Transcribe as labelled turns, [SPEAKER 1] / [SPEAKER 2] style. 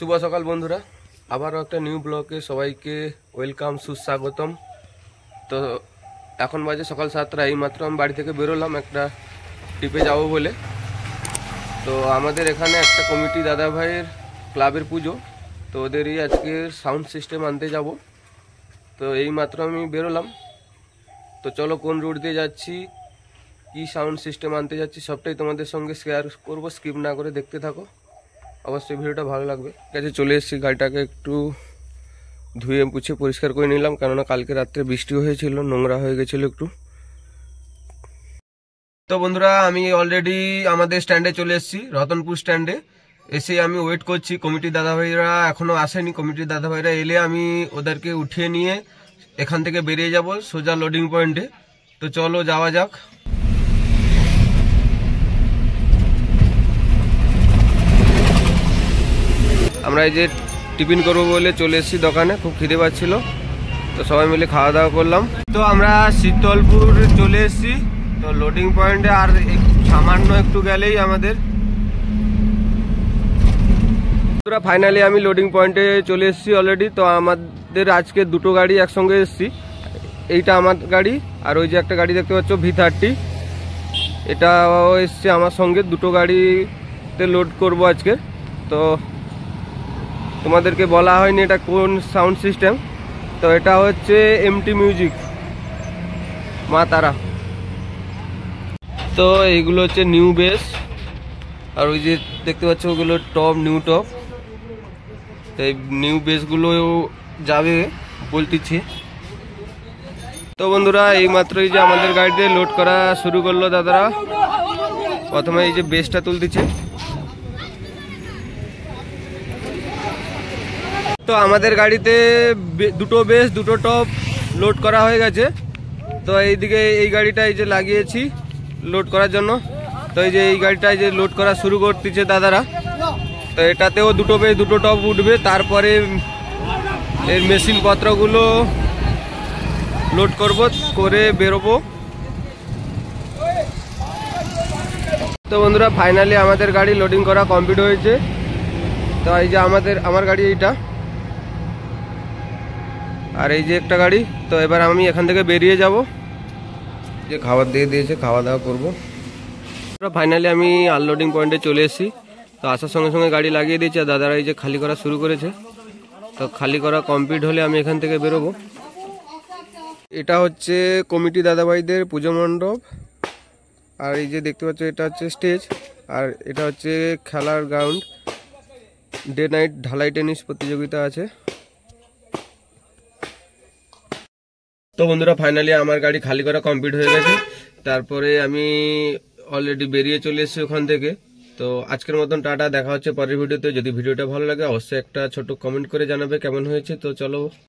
[SPEAKER 1] শুভ সকাল বন্ধুরা, আবারও একটা নিউ ব্লগে সবাইকে ওয়েলকাম, সুস্বাগতম। তো এখন বাজে সকাল 7টা। এইমাত্র আমি বাড়ি থেকে বেরোলাম একটা ট্রিপে যাব বলে। তো আমাদের এখানে একটা কমিটি দাদা ভাইয়ের ক্লাবের পুজো, তো ওদেরই আজকে সাউন্ড সিস্টেম আনতে যাব। তো এইমাত্র আমি বেরোলাম। তো চলো কোন রুট দিয়ে যাচ্ছি, কি সাউন্ড সিস্টেম আনতে যাচ্ছি সবটাই তোমাদের সঙ্গে শেয়ার করব। স্কিপ না করে দেখতে থাকো, অবশ্যই ভিডিওটা ভালো লাগবে। কাছে চলে এসেছি, গাড়িটাকে একটু ধুয়ে মুছে পরিষ্কার করে নিলাম, কেননা কালকে রাত্রে বৃষ্টি হয়েছিল, নোংরা হয়ে গেছিল একটু। তো বন্ধুরা, আমি অলরেডি আমাদের স্ট্যান্ডে চলে এসেছি, রতনপুর স্ট্যান্ডে। এসে আমি ওয়েট করছি, কমিটির দাদাভাইরা এখনো আসেনি। কমিটির দাদাভাইরা এলে আমি ওদেরকে উঠিয়ে নিয়ে এখান থেকে বেরিয়ে যাব সোজা লোডিং পয়েন্টে। তো চলো যাওয়া যাক। আমরা এই যে টিফিন করবো বলে চলে এসেছি দোকানে, খুব খিদে পাচ্ছিল, তো সবাই মিলে খাওয়া দাওয়া করলাম। তো আমরা শীতলপুর চলে এসেছি। তো লোডিং পয়েন্টে আর সামান্য একটু গেলেই আমাদের ফাইনালি আমি লোডিং পয়েন্টে চলে এসেছি অলরেডি। তো আমাদের আজকে দুটো গাড়ি একসঙ্গে এসেছি। এইটা আমার গাড়ি, আর ওই যে একটা গাড়ি দেখতে পাচ্ছ V30, এটাও এসছে আমার সঙ্গে। দুটো গাড়িতে লোড করব আজকে। তো তোমাদেরকে বলা হয়নি এটা কোন সাউন্ড সিস্টেম। তো এটা হচ্ছে MT মিউজিক মা তারা। তো এইগুলো হচ্ছে নিউ বেস, আর ওই যে দেখতে পাচ্ছ ওগুলো টপ, নিউ টপ। তো এই নিউ বেসগুলো যাবে বলতেছি। তো বন্ধুরা, এই মাত্রই যে আমাদের গাড়িতে লোড করা শুরু করলো দাদারা। প্রথমে এই যে বেসটা তুলতেছে। তো আমাদের গাড়িতে দুটো বেস, দুটো টপ লোড করা হয়ে গেছে। তো এইদিকে এই গাড়িটা এই যে লাগিয়েছি লোড করার জন্য। তো এই যে এই গাড়িটায় যে লোড করা শুরু করতেছে দাদারা। তো এটাতেও দুটো বেস, দুটো টপ উঠবে, তারপরে এর মেশিন পত্রগুলো লোড করব, করে বেরোবো। তো বন্ধুরা, ফাইনালি আমাদের গাড়ি লোডিং করা কমপ্লিট হয়েছে। তো এই যে আমার গাড়ি এইটা, আর এই যে একটা গাড়ি। তো এবার আমি এখান থেকে বেরিয়ে যাব। যে খাবার দিয়ে দিয়েছে, খাওয়া দাওয়া করবো। ফাইনালি আমি আনলোডিং পয়েন্টে চলে এসেছি। তো আসার সঙ্গে সঙ্গে গাড়ি লাগিয়ে দিয়েছে, আর দাদারা এই যে খালি করা শুরু করেছে। তো খালি করা কমপ্লিট হলে আমি এখান থেকে বেরোবো। এটা হচ্ছে কমিটি দাদাভাইদের পুজো মণ্ডপ, আর এই যে দেখতে পাচ্ছ এটা হচ্ছে স্টেজ, আর এটা হচ্ছে খেলার গ্রাউন্ড। ডে নাইট ঢালাই টেনিস প্রতিযোগিতা আছে। তো বন্ধুরা, ফাইনালি আমার গাড়ি খালি করা কমপ্লিট হয়ে গেছে। তারপরে আমি অলরেডি বেরিয়ে চলে এসেছি ওখান থেকে। তো আজকের মতন টাটা, দেখা হচ্ছে পরের ভিডিওতে। যদি ভিডিওটা ভালো লাগে অবশ্যই একটা ছোট কমেন্ট করে জানাবে কেমন হয়েছে। তো চলো।